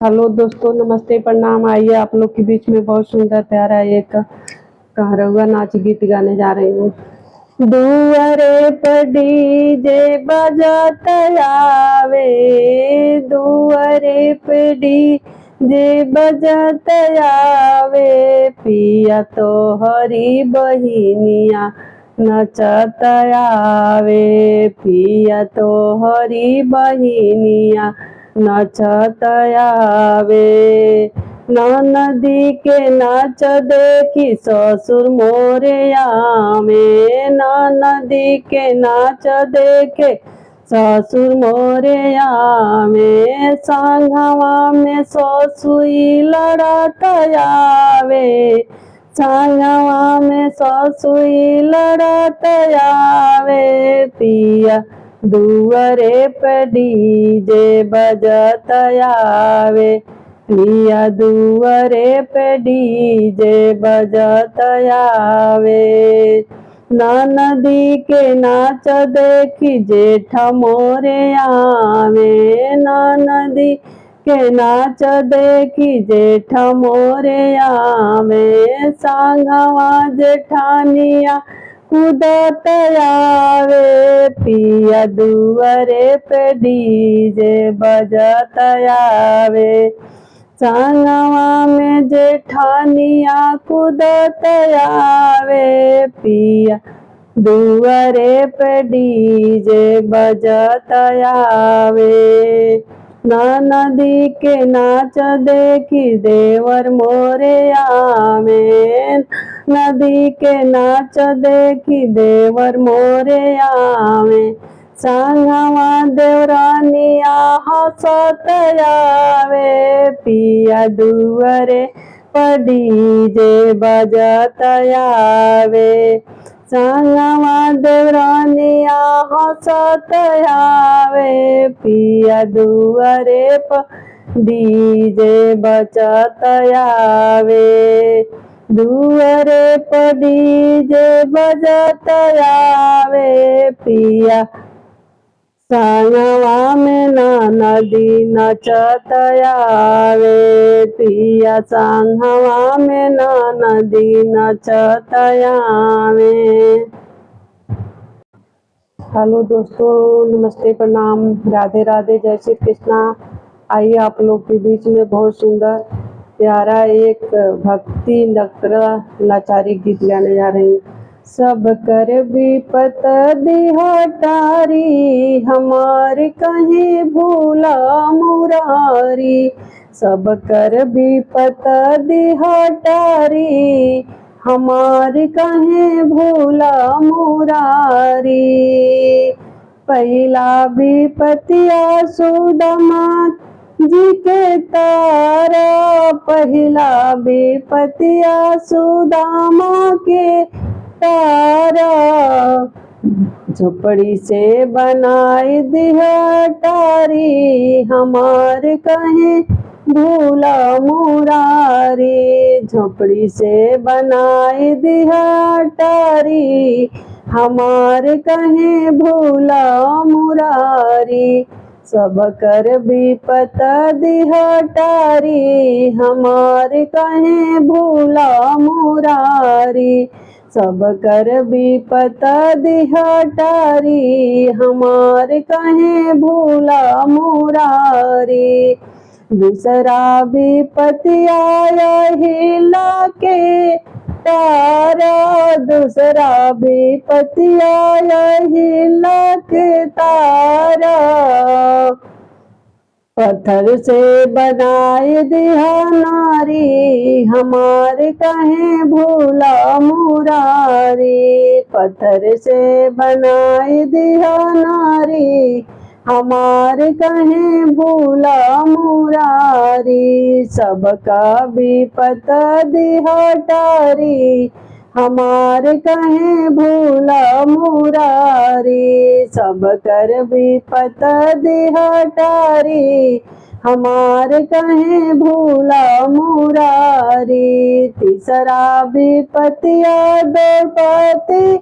Hello दोस्तों, नमस्ते, प्रणाम। आइए आप लोग के बीच में बहुत सुंदर प्यारा एक कहरवा नाच गीत गाने जा रही हूँ। दुआरे पर डीजे बजत आवे, दुआरे पे डीजे बजत आवे, पिया तो हरी बहिनिया नचत आवे, पिया तो हरी बहिनिया नचत आवे। नदी के नाच देखी ससुर मोरे आवे, नदी के नाच देखे ससुर मोरे आवे, संघवा में ससुई लड़त आवे, संघवा में ससुई लड़त आवे, पिया दुआरे पे डीजे बजत आवे, पिया दुआरे पे डीजे बजत आवे। नदी के नाच देखी जेठ मोरे आवे, नदी के नाच देखी जेठ मोरे आवे, संघवा जेठानिया कूदत आवे, पिया दुआरे पे डीजे बजत आवे, संगवा में जेठानिया कूदत आवे, पिया दुआरे पे डीजे बजत आवे। नदी के नाच देखी देवर मोरे आवे, नदी के नाच देखी देवर मोरे आवे, संगवा देवरानिया हंसत आवे, पिया दुआरे पर डीजे बजत आवे, संगवा देवरानिया हंसत आवे, पिया दुआरे पर डीजे बजत आवे, दुआरे पर डीजे बजत आवे, पिया संगवा में नदी नचत आवे, पिया संगवा में नदी नचत आवे। हेलो दोस्तों, नमस्ते, प्रणाम, राधे राधे, जय श्री कृष्णा। आइए आप लोग के बीच में बहुत सुंदर प्यारा एक भक्ति लाचारी गीत गाने जा रही हूँ। सब कर विपत दिहटारी, हमार कहीं भूला मुरारी, सब कर विपत दिहटारी, हमार कहीं भूला मुरारी, पहला विपतिया सुदामा जी के तारा, पहला विपतिया सुदामा के तारा, झोपड़ी से बनाई दिहटारी, हमार कहीं भूला मुरारी, झोपड़ी से बनाई दिहटारी, हमार कहीं भूला मुरारी, सब कर विपत दिहटारी, हमार कहीं भूला मुरारी, सब कर विपत दिहटारी, हमार कहीं भूला मुरारी, दूसरा विपति आया हिला के तारा, दूसरा विपति आया हिला के तारा, पत्थर से बनाए दिया नारी, हमार कहीं भूला मुरारी, पत्थर से बनाए दिया नारी, हमार कहीं भूला मुरारी, सबका विपत दिहटारी, हमार कहीं भूला मुरारी, सब कर विपत दिहटारी, हमार कहीं भूला मुरारी, तीसरा विपतिया द्रौपदी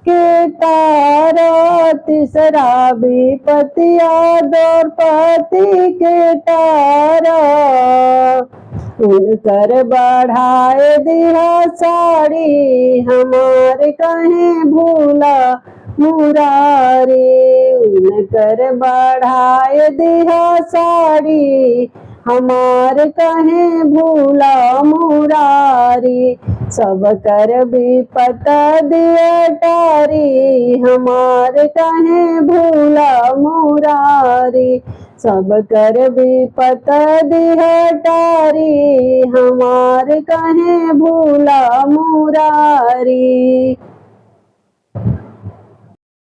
के तारा, तीसरा विपतिया द्रौपदी के तारा, उनकर बढ़ाए दिया साड़ी हमार कहे भूला मुरारी। उनकर बढ़ाए दिया साड़ी हमार कहे भूला मुरारी। सब कर विपत दिया टारी हमार कहे भूला मुरारी। सब कर विपत दिया टारी हमार कहे भूला मुरारी।